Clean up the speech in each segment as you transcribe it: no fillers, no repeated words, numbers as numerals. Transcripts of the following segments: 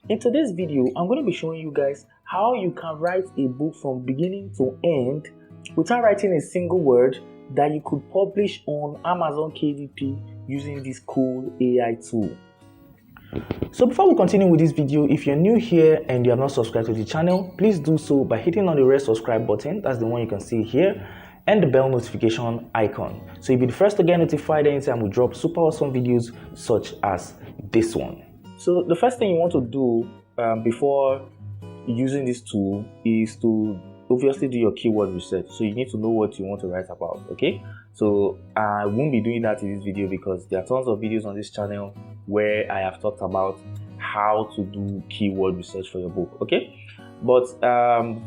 In today's video, I'm going to be showing you guys how you can write a book from beginning to end without writing a single word that you could publish on Amazon KDP using this cool AI tool. So before we continue with this video, if you're new here and you have not subscribed to the channel, please do so by hitting on the red subscribe button, that's the one you can see here, and the bell notification icon, so you'll be the first to get notified anytime we drop super awesome videos such as this one. So the first thing you want to do before using this tool is to obviously do your keyword research. So you need to know what you want to write about, okay? So I won't be doing that in this video because there are tons of videos on this channel where I have talked about how to do keyword research for your book, okay? But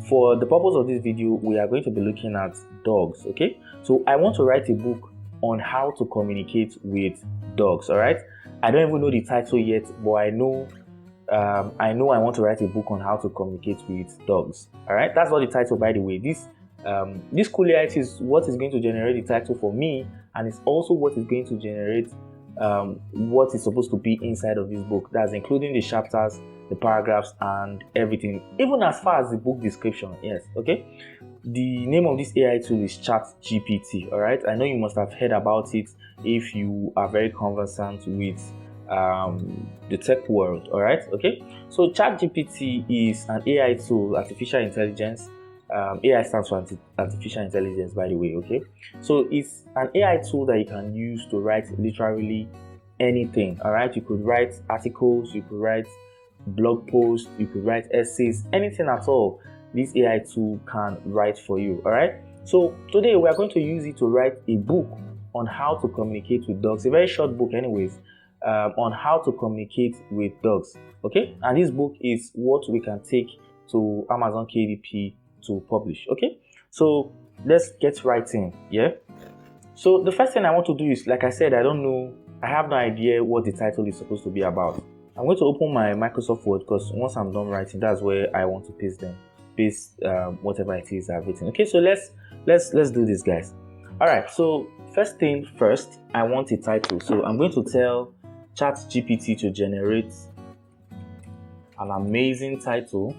for the purpose of this video, we are going to be looking at dogs, okay? So I want to write a book on how to communicate with dogs, all right? I don't even know the title yet, but I know I want to write a book on how to communicate with dogs. All right, that's not the title, by the way. This cool AI is what is going to generate the title for me, and it's also what is going to generate what is supposed to be inside of this book. That's including the chapters, the paragraphs, and everything, even as far as the book description. Yes, okay. The name of this AI tool is ChatGPT. All right, I know you must have heard about it if you are very conversant with the tech world. All right, okay. So ChatGPT is an AI tool, artificial intelligence. AI stands for artificial intelligence, by the way, okay. So it's an AI tool that you can use to write literally anything. All right, you could write articles, you could write blog posts, you could write essays, anything at all. This AI tool can write for you. All right, so today we are going to use it to write a book on how to communicate with dogs, a very short book anyways, on how to communicate with dogs, okay. And this book is what we can take to Amazon KDP to publish, okay. So let's get right in. Yeah, so the first thing I want to do is, like I said, I don't know, I have no idea what the title is supposed to be about. I'm going to open my Microsoft Word because once I'm done writing, that's where I want to paste whatever it is I've written. Okay, so let's do this, guys. All right, so first thing first, I want a title. So I'm going to tell ChatGPT to generate an amazing title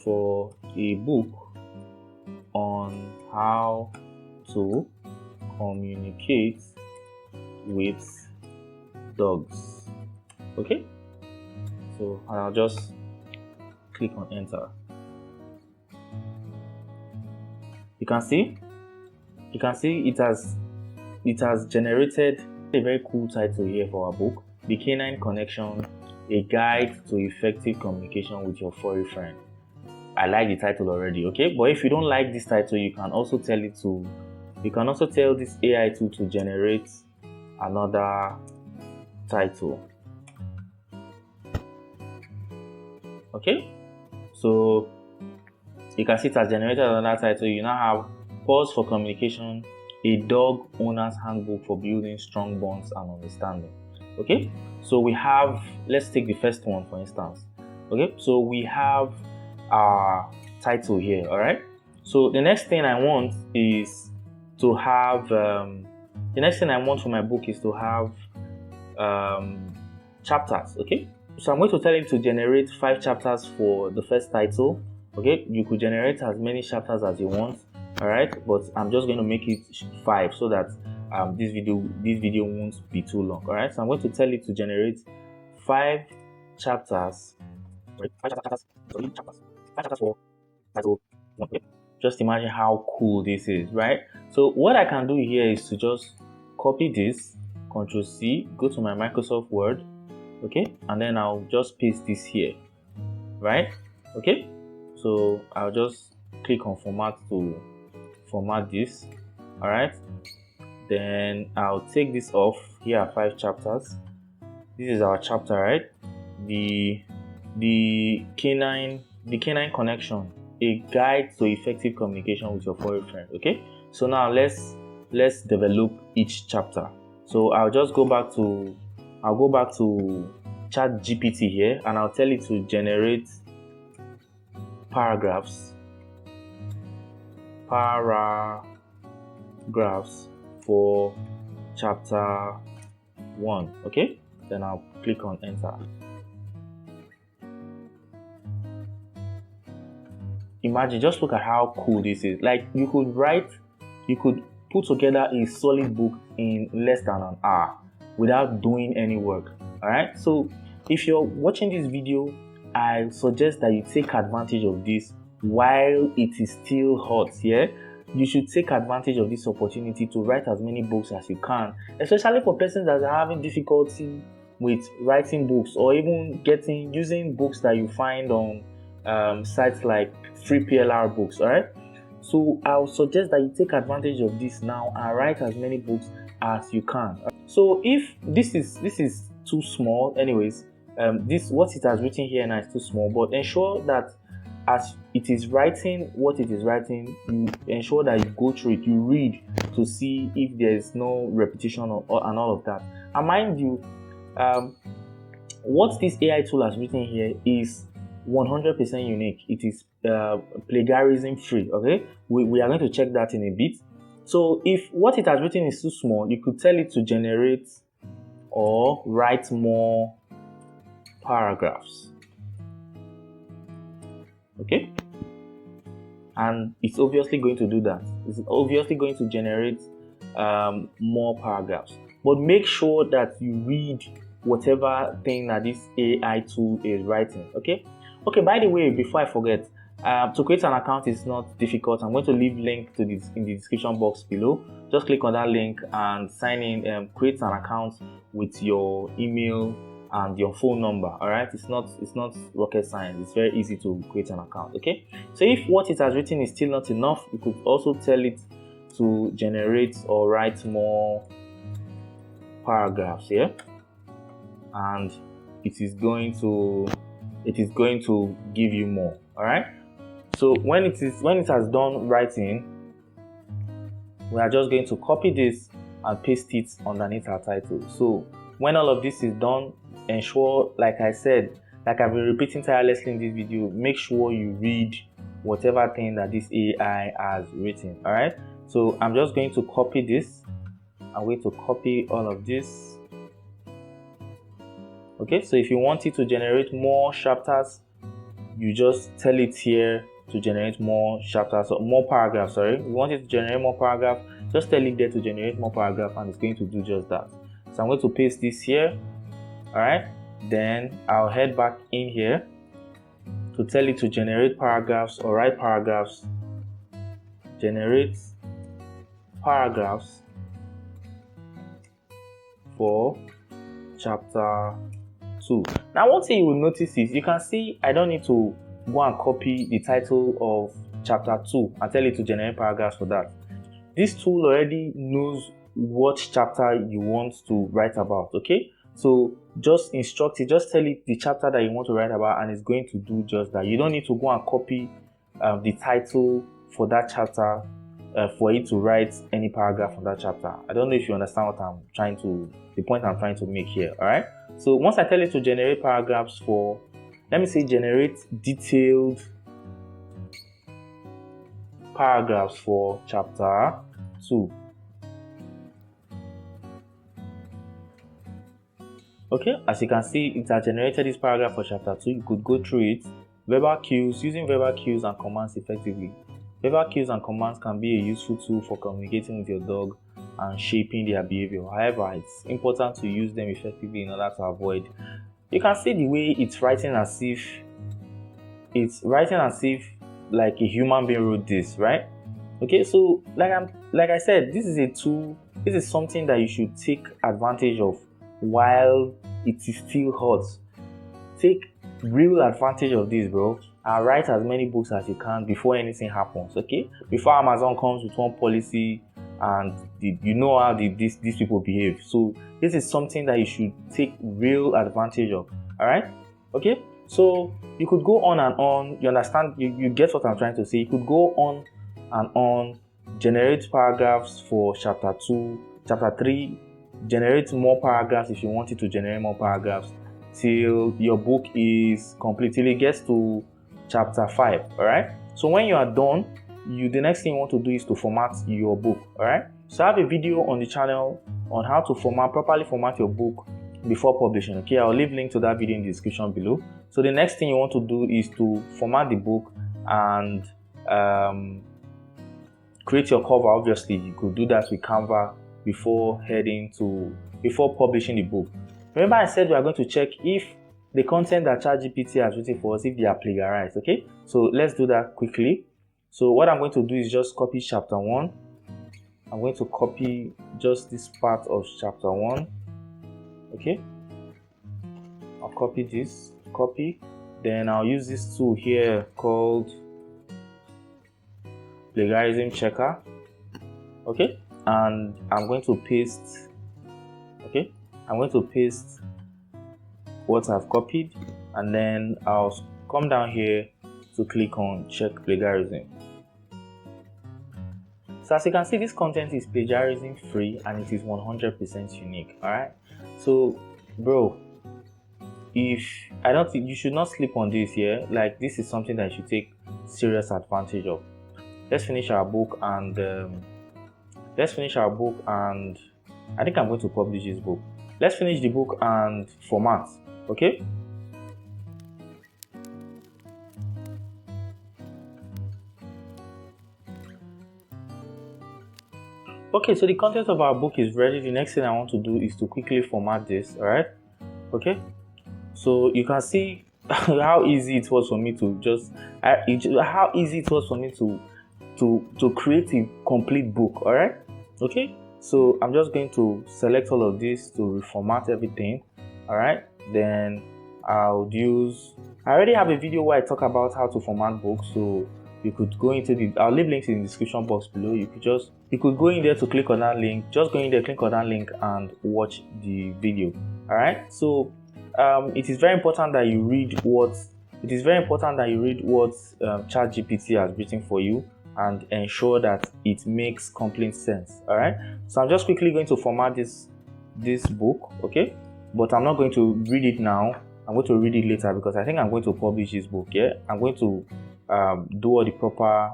for a book on how to communicate with dogs. Okay, so I'll just click on enter. You can see it has generated a very cool title here for our book, The Canine Connection, a guide to effective communication with your furry friend. I like the title already, okay? But if you don't like this title, you can also tell this AI tool to generate another title. Okay, so you can see it has generated another title. You now have Pause for Communication, a dog owner's handbook for building strong bonds and understanding. Okay, so we have, let's take the first one for instance. Okay, so we have our title here. All right, so the next thing I want is to have the next thing I want for my book is to have chapters. Okay, so I'm going to tell it to generate 5 chapters for the first title. Okay, you could generate as many chapters as you want. All right, but I'm just going to make it 5 so that this video won't be too long. All right, so I'm going to tell it to generate 5 chapters. Sorry, 5 chapters. Sorry, chapters. 5 chapters for title 1. Okay. Just imagine how cool this is, right? So what I can do here is to just copy this, Ctrl C, go to my Microsoft Word, okay, and then I'll just paste this here, right? Okay, so I'll just click on format to format this. All right, then I'll take this off. Here are 5 chapters. This is our chapter, right? The canine connection, a guide to effective communication with your furry friend. Okay, so now let's develop each chapter. So I'll go back to ChatGPT here, and I'll tell it to generate paragraphs for chapter 1. Okay, then I'll click on enter. Imagine, just look at how cool this is. Like, you could put together a solid book in less than an hour without doing any work. All right, so if you're watching this video, I suggest that you take advantage of this while it is still hot. Yeah, you should take advantage of this opportunity to write as many books as you can, especially for persons that are having difficulty with writing books, or even using books that you find on sites like free PLR books. All right, so I would suggest that you take advantage of this now and write as many books as you can. So if this is too small, anyways, this what it has written here now is too small, but ensure that as it is writing what it is writing, you ensure that you go through it, you read to see if there is no repetition and all of that. And mind you, what this AI tool has written here is 100% unique. It is plagiarism free. Okay, we are going to check that in a bit. So if what it has written is too small, you could tell it to generate or write more paragraphs. Okay, and it's obviously going to do that. It's obviously going to generate more paragraphs, but make sure that you read whatever thing that this AI tool is writing. Okay, by the way, before I forget, to create an account is not difficult. I'm going to leave link to this in the description box below. Just click on that link and sign in. Create an account with your email and your phone number. All right, it's not rocket science. It's very easy to create an account. Okay, so if what it has written is still not enough, you could also tell it to generate or write more paragraphs here, and it is going to give you more. All right, so when it has done writing, we are just going to copy this and paste it underneath our title. So when all of this is done, ensure, like I said, like I've been repeating tirelessly in this video, make sure you read whatever thing that this AI has written. All right, so I'm just going to copy this. I'm going to copy all of this. Okay, so if you want it to generate more chapters, you just tell it here to generate more chapters or more paragraphs. Sorry, you want it to generate more paragraph, just tell it there to generate more paragraph, and it's going to do just that. So I'm going to paste this here. All right, then I'll head back in here to tell it to generate paragraphs or write paragraphs. Generate paragraphs for chapter 2. Now, one thing you will notice is you can see I don't need to go and copy the title of chapter 2 and tell it to generate paragraphs for that. This tool already knows what chapter you want to write about. Okay, so just instruct it, just tell it the chapter that you want to write about, and it's going to do just that. You don't need to go and copy the title for that chapter for it to write any paragraph on that chapter. I don't know if you understand what the point I'm trying to make here. All right, so once I tell it to generate paragraphs for, let me say, generate detailed paragraphs for chapter 2. Okay, as you can see, it has generated this paragraph for chapter 2. You could go through it. Verbal cues, using verbal cues and commands effectively. Verbal cues and commands can be a useful tool for communicating with your dog and shaping their behavior. However, it's important to use them effectively in order to avoid. You can see the way it's writing as if like a human being wrote this, right? Okay, so like I said, this is a tool. This is something that you should take advantage of while it is still hot. Take real advantage of this, bro, and write as many books as you can before anything happens. Okay, before Amazon comes with one policy and you know how these people behave. So this is something that you should take real advantage of. All right, okay, so you could go on and on. You understand, you get what I'm trying to say. You could go on and on, generate paragraphs for chapter 2, chapter 3, generate more paragraphs if you wanted to generate more paragraphs till your book is complete, till it gets to chapter 5. All right, so when you are done, the next thing you want to do is to format your book. All right, So I have a video on the channel on how to properly format your book before publishing. Okay, I'll leave link to that video in the description below. So the next thing you want to do is to format the book and create your cover. Obviously, you could do that with Canva before publishing the book. Remember, I said we are going to check if the content that ChatGPT has written for us, if they are plagiarized. Okay, so let's do that quickly. So what I'm going to do is just copy chapter 1. I'm going to copy just this part of chapter 1. Okay, I'll copy this, then I'll use this tool here called plagiarism checker. Okay, and I'm going to paste. Okay, I'm going to paste what I've copied, and then I'll come down here to click on check plagiarism. So as you can see, this content is plagiarism free and it is 100% unique. All right, so bro, I don't think you should not sleep on this here. Like, this is something that you should take serious advantage of. Let's finish our book and I think I'm going to publish this book. Let's finish the book and format. Okay, so the content of our book is ready. The next thing I want to do is to quickly format this. All right, okay, so you can see how easy it was for me to create a complete book. All right, okay, so I'm just going to select all of this to reformat everything. All right, then I already have a video where I talk about how to format books, so you could go into I'll leave links in the description box below. You could go in there to click on that link. Just go in there, click on that link and watch the video. All right, so it is very important that you read what ChatGPT has written for you and ensure that it makes complete sense. All right, so I'm just quickly going to format this book. Okay, but I'm not going to read it now. I'm going to read it later because I think I'm going to publish this book. Yeah, I'm going to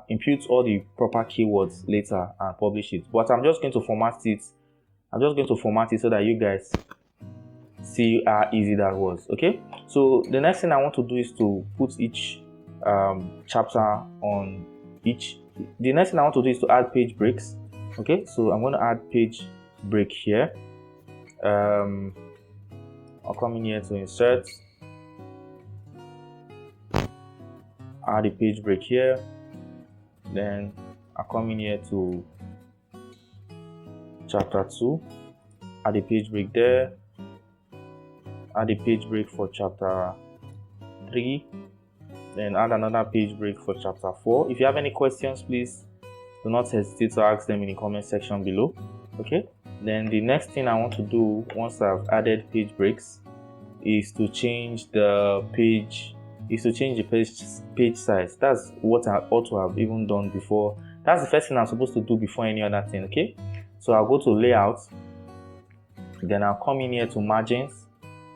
impute all the proper keywords later and publish it. But I'm just going to format it. So that you guys see how easy that was. Okay, so the next thing I want to do is to put each chapter on each. The next thing I want to do is to add page breaks. Okay, so I'm going to add page break here. I'll come in here to insert, add a page break here, then I'll come in here to chapter 2, add a page break there, add a page break for chapter 3, then add another page break for chapter 4. If you have any questions, please do not hesitate to ask them in the comment section below. Okay, then the next thing I want to do once I've added page breaks is to change the page size. That's what I ought to have even done before. That's the first thing I'm supposed to do before any other thing. Okay, so I'll go to layout, then I'll come in here to margins,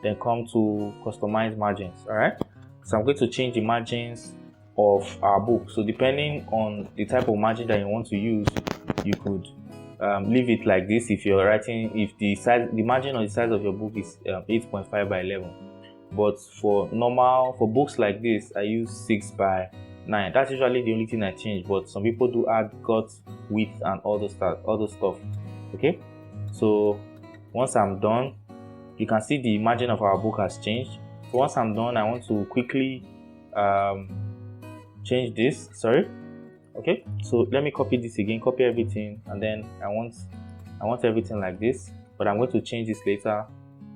then come to customize margins. All right, so I'm going to change the margins of our book. So depending on the type of margin that you want to use, you could leave it like this. If the margin or the size of your book is 8.5 by 11, but for books like this, I use 6 by 9. That's usually the only thing I change, but some people do add cut, width and all those stuff. Okay, so once I'm done, you can see the margin of our book has changed. So once I'm done, I want to quickly change this. Okay, so let me copy this again, copy everything, and then I want everything like this, but I'm going to change this later.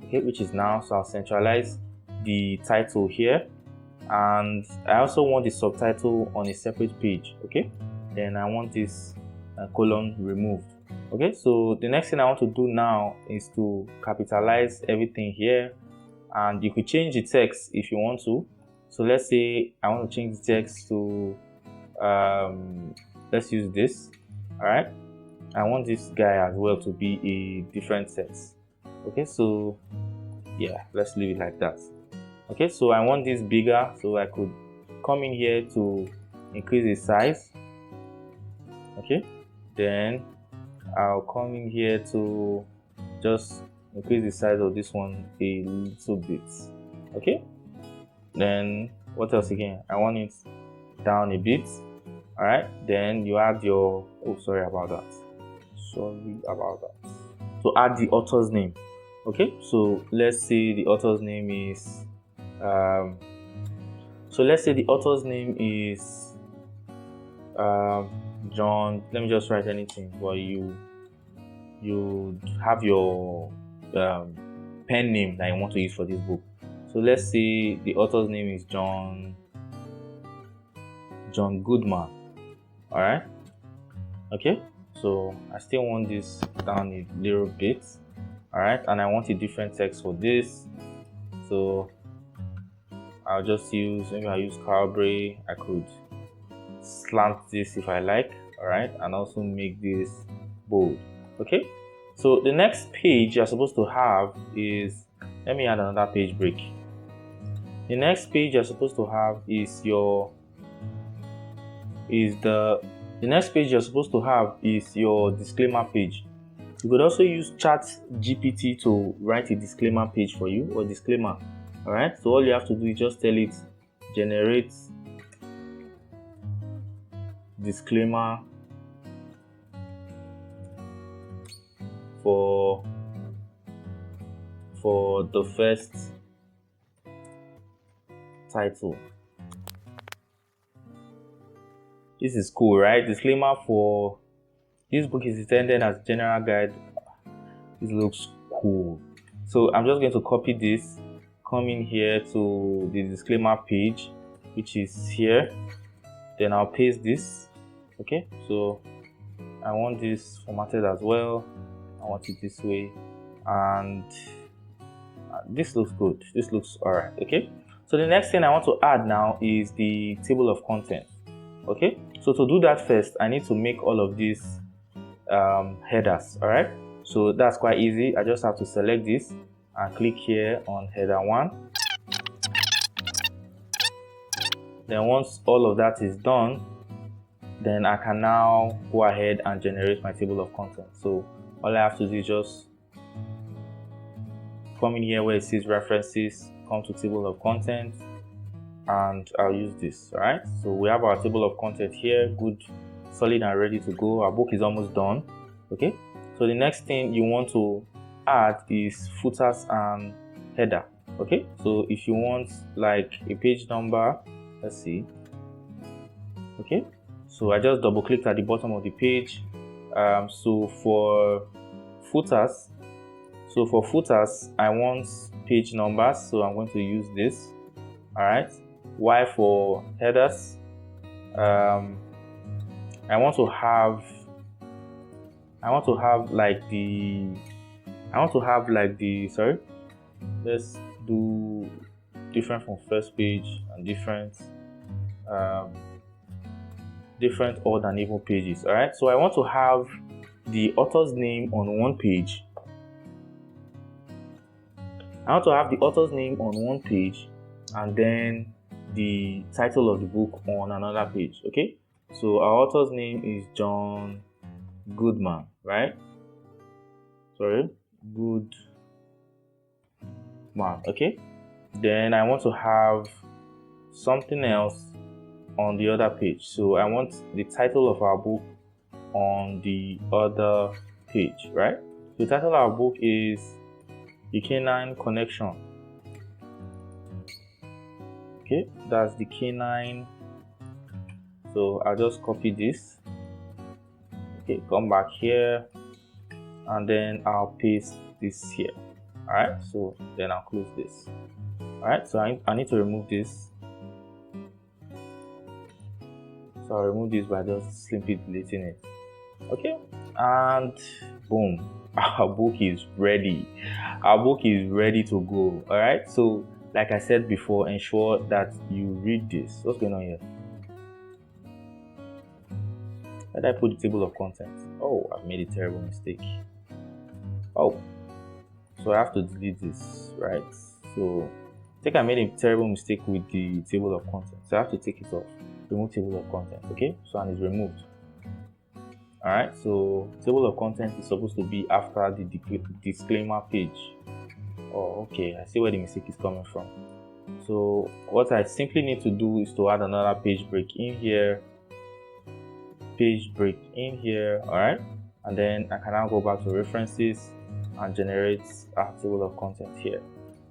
Okay, which is now. So I'll centralize the title here, and I also want the subtitle on a separate page. Okay, then I want this column removed. Okay, so the next thing I want to do now is to capitalize everything here, and you could change the text if you want to. So let's say I want to change the text to let's use this. All right, I want this guy as well to be a different text. Okay, so yeah, let's leave it like that. Okay, so I want this bigger, so I could come in here to increase the size. Okay, then I'll come in here to just increase the size of this one a little bit. Okay, then what else again? I want it down a bit. All right, then you add your, oh, sorry about that. So add the author's name. Okay, so let's say the author's name is John. Let me just write anything. Well, you have your pen name that you want to use for this book. So let's say the author's name is John Goodman. All right. Okay. So I still want this down a little bit. All right, and I want a different text for this. So I'll just use, maybe I'll use Calibri. I could slant this if I like. All right, and also make this bold. Okay, so the next page you're supposed to have is, let me add another page break. The next page you're supposed to have is your disclaimer page. You could also use ChatGPT to write a disclaimer page for you, or disclaimer. All right, so all you have to do is just tell it generate disclaimer for the first title. This is cool, right? Disclaimer for this book is intended as general guide. This looks cool. So I'm just going to copy this, come in here to the disclaimer page, which is here. Then I'll paste this. Okay, so I want this formatted as well. I want it this way, and this looks good. This looks alright. Okay, so the next thing I want to add now is the table of contents. Okay, so to do that first, I need to make all of these headers. All right, so that's quite easy. I just have to select this and click here on header 1. Then once all of that is done, then I can now go ahead and generate my table of contents. So all I have to do is just come in here where it says references, come to table of contents, and I'll use this. All right, so we have our table of content here, good, solid, and ready to go. Our book is almost done. Okay, so the next thing you want to add is footers and header. Okay, so if you want like a page number, let's see. Okay, so I just double clicked at the bottom of the page. So for footers, I want page numbers, so I'm going to use this. All right, while for headers, I want to have like the sorry, let's do different from first page and different odd and even pages. All right, so I want to have the author's name on one page. And then the title of the book on another page. Okay, so our author's name is John Goodman, right? Goodman. Okay, then I want to have something else on the other page. So I want the title of our book on the other page, right? The title of our book is The Canine Connection. Okay, that's the canine. So I'll just copy this. Okay, come back here, and then I'll paste this here. All right, so then I'll close this. All right, so I need to remove this. So I'll remove this by just simply deleting it. Okay, and boom, our book is ready. Our book is ready to go. All right, so like I said before, ensure that you read this. What's going on here? Where did I put the table of contents? Oh, I've made a terrible mistake. Oh, so I have to delete this, right? So I think I made a terrible mistake with the table of contents. So I have to take it off. Remove table of contents. Okay, so and it's removed. All right, so table of contents is supposed to be after the disclaimer page. Oh, okay, I see where the mistake is coming from. So what I simply need to do is to add another page break in here, all right, and then I can now go back to references and generate a table of content here.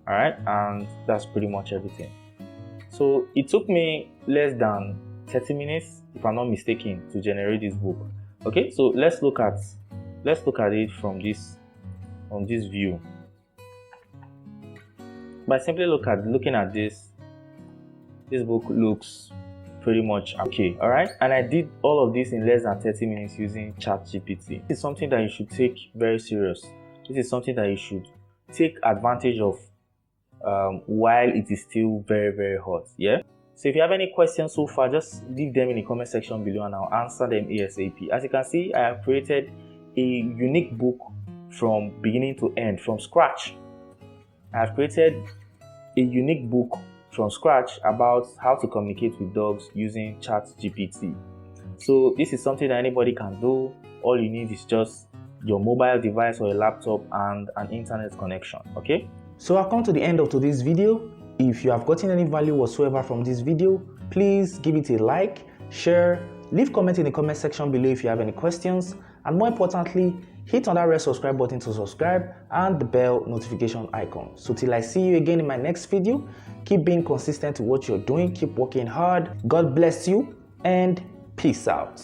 All right, and that's pretty much everything. So it took me less than 30 minutes, if I'm not mistaken, to generate this book. Okay, so let's look at it from this view. By simply looking at this book looks pretty much okay. All right, and I did all of this in less than 30 minutes using ChatGPT. This is something that you should take very serious. This is something that you should take advantage of while it is still very, very hot. Yeah. So if you have any questions so far, just leave them in the comment section below and I'll answer them ASAP. As you can see, I have created a unique book from beginning to end, from scratch. I have created a unique book from scratch about how to communicate with dogs using ChatGPT. So this is something that anybody can do. All you need is just your mobile device or a laptop and an internet connection. Okay. So I've come to the end of today's video. If you have gotten any value whatsoever from this video, please give it a like, share, leave comment in the comment section below if you have any questions, and more importantly, hit on that red subscribe button to subscribe and the bell notification icon. So till I see you again in my next video, keep being consistent to what you're doing, keep working hard, God bless you, and peace out.